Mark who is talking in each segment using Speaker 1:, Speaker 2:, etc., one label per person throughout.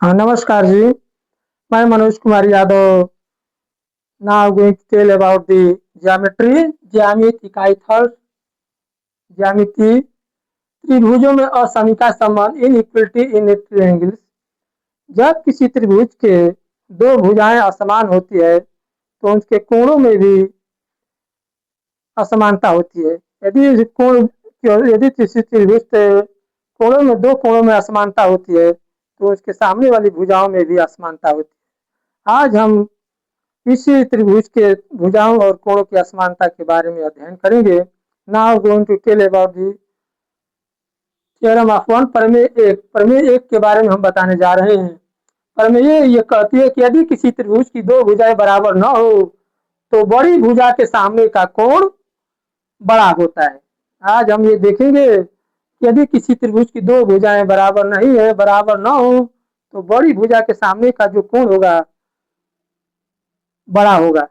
Speaker 1: हाँ, नमस्कार जी। मैं Manoj Kumar Yadav. now going to tell about the geometry, ज्यामिति इकाई थर्ड, ज्यामिति त्रिभुजों में असमीका संबंध इनइक्वलिटी इन ट्रायंगल्स। जब किसी त्रिभुज के दो भुजाएं असमान होती है तो उनके कोणों में भी असमानता होती है। यदि किसी त्रिभुज के कोणों में दो कोणों में असमानता होती है तो उसके सामने वाली भुजाओं में भी असमानता होती है। आज हम इसी त्रिभुज के भुजाओं और कोणों की असमानता के बारे में अध्ययन करेंगे। Now going to tell about the theorem of one. प्रमेय एक के बारे में हम बताने जा रहे हैं। प्रमेय ये कहती है कि यदि किसी त्रिभुज की दो भुजाएं बराबर न हो तो बड़ी भुजा के सामने का कोण बड़ा होता है। आज हम ये देखेंगे कि यदि किसी त्रिभुज की दो भुजाएं बराबर नहीं है, बराबर न हो, तो बड़ी भुजा के सामने का जो कोण होगा बड़ा होगा।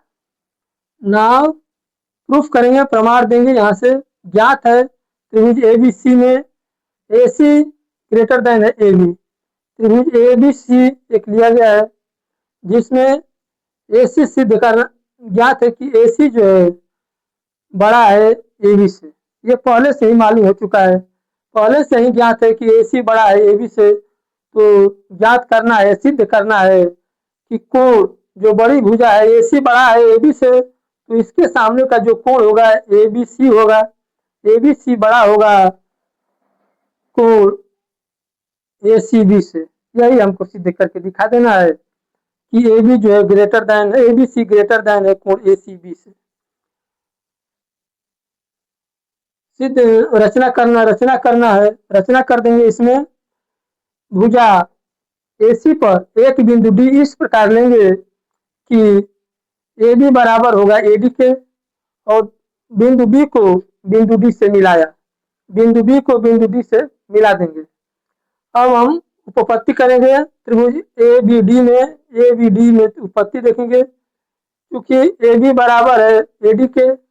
Speaker 1: नाउ प्रूफ करेंगे, प्रमाण देंगे। यहाँ से ज्ञात है त्रिभुज एबीसी में AC ग्रेटर देन है AB। त्रिभुज एबीसी एक लिया गया है जिसमें AC सिद्ध करना ज्ञात है कि AC जो है बड़ा है AB से। ये पहले से ही मालूम हो चुका है, पहले से ही ज्ञात है कि AC बड़ा है AB से। तो ज्ञात करना है, सिद्ध करना है कि कोण जो बड़ी भुजा है AC बड़ा है AB से, तो इसके सामने का जो कोण होगा ABC होगा। ABC बड़ा होगा कोण ACB से। यही हमको सिद्ध करके दिखा देना है कि AB जो है greater than ABC greater than है कोण ACB से। सिद्ध रचना करना है, रचना कर देंगे। इसमें भुजा AC पर एक बिंदु D इस प्रकार लेंगे कि AB बराबर होगा AD के, और बिंदु B को बिंदु D से मिलाया, बिंदु B को बिंदु D से मिला देंगे। अब हम उपपत्ति करेंगे त्रिभुज ABD में उपपत्ति देखेंगे। क्योंकि AB बराबर है AD के,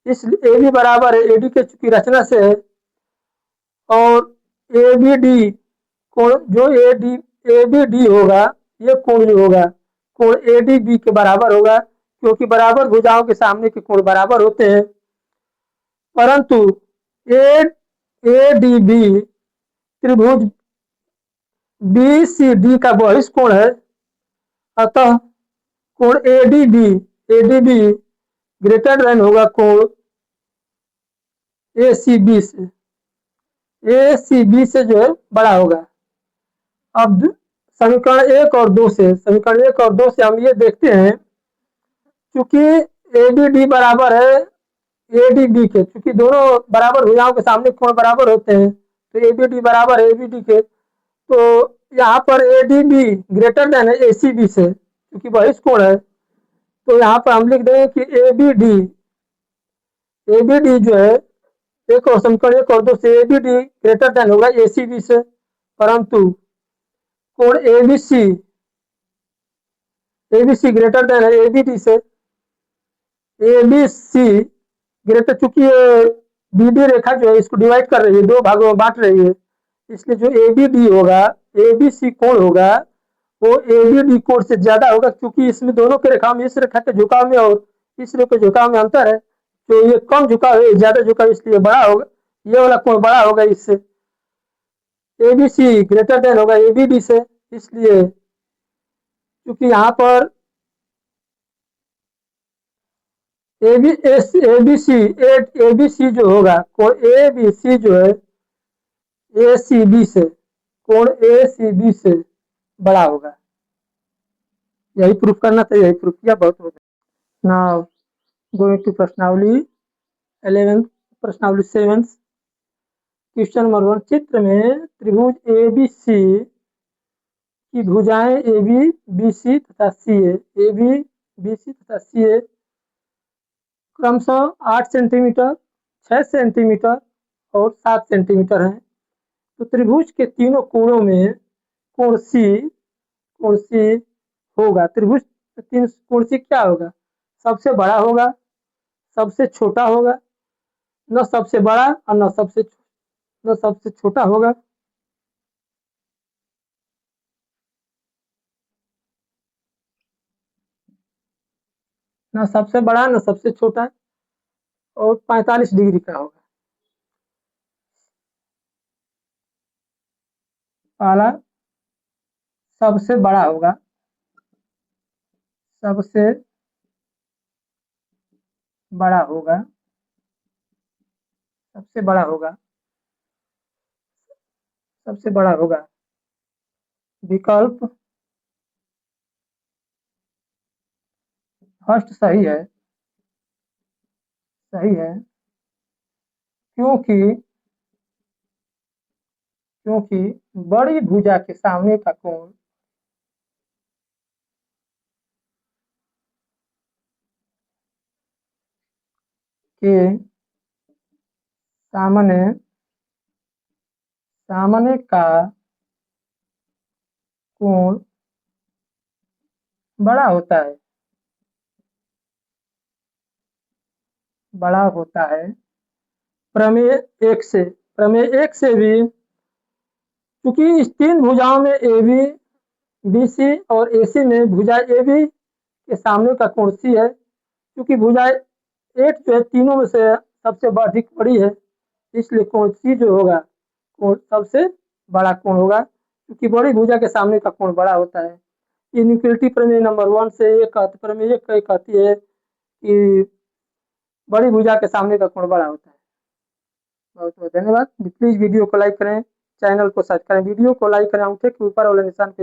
Speaker 1: इस AB बराबर है AD के चूंकि रचना से है, और ABD कोण जो ABD होगा, ये कोण जो होगा कोण ADB के बराबर होगा, क्योंकि बराबर भुजाओं के सामने के कोण बराबर होते हैं। परंतु ADB त्रिभुज BCD का बहिष्कोण है, अतः कोण ADB ग्रेटर देन होगा कोण ACB से, ACB से जो है बड़ा होगा। अब समीकरण 1 और 2 से हम ये देखते हैं, क्योंकि ABD बराबर है ADB के, क्योंकि दोनों बराबर भुजाओं के सामने कोण बराबर होते हैं, तो ABD बराबर है ABD के। तो यहाँ पर ADB ग्रेटर देन है ACB से, क्योंकि बहिष्कोण है। तो यहाँ पर हम लिख देंगे कि ABD जो है एक और समीकरण 1 और 2 से ABD ग्रेटर देन होगा ACB से, परंतु कोण ABC ग्रेटर देन है ABD से। ABC ग्रेटर, चूंकि ये BD रेखा जो है इसको डिवाइड कर रही है, दो भागों में बांट रही है, इसलिए जो ABD होगा, ABC कोण होगा, वो ABD कोण से ज्यादा होगा, क्योंकि इसमें दोनों के रेखा में, इस रेखा के झुकाव में और इस रेखा के झुकाव में अंतर है। तो ये कम झुकाव है, ज्यादा झुकाव, इसलिए बड़ा होगा, ये वाला कोण बड़ा होगा इससे। ABC ग्रेटर देन होगा ABD से, इसलिए क्योंकि यहाँ पर ABC जो होगा कोण ABC जो है ACB से, कोण ACB से बड़ा होगा। यही प्रूफ करना था, यही प्रूफ किया, बहुत हो गया। नाउ गोइंग टू प्रश्नावली 11, प्रश्नावली 7। क्वेश्चन नंबर 1, चित्र में त्रिभुज ABC की भुजाएं AB, BC तथा CA, AB, BC तथा CA क्रमशः 8 सेंटीमीटर, 6 सेंटीमीटर और 7 सेंटीमीटर है। तो त्रिभुज के तीनों कोणों में कोण C होगा। त्रिभुज तीन कोण C क्या होगा? सबसे बड़ा होगा, सबसे छोटा होगा, न सबसे बड़ा और न सबसे छोटा होगा। ना सबसे बड़ा ना सबसे छोटा, और 45 डिग्री का होगा। पहला सबसे बड़ा होगा, सबसे बड़ा होगा, सबसे बड़ा होगा, सबसे बड़ा होगा। विकल्प फर्स्ट सही है, सही है, क्योंकि क्योंकि बड़ी भुजा के सामने का कोण के सामने सामने का कोण बड़ा होता है, बड़ा होता है। प्रमेय एक से, प्रमेय एक से भी, क्योंकि इस तीन भुजाओं में ए बी, बी सी और ए सी में भुजा ए बी के सामने का कोण सी है, क्योंकि भुजा एक जो है तीनों में से सबसे अधिक बड़ी है, इसलिए कोण सी जो होगा कोण सबसे बड़ा कोण होगा, क्योंकि बड़ी भुजा के सामने का कोण बड़ा होता है। इनइक्वलिटी प्रमेय नंबर 1 से ये प्रमेय एक कहती है कि बड़ी भुजा के सामने का कोण बड़ा होता है। बहुत बहुत धन्यवाद। प्लीज वीडियो को लाइक करें, चैनल को सब्सक्राइब, वीडियो को लाइक करें, अंगूठे के ऊपर वाले निशान पे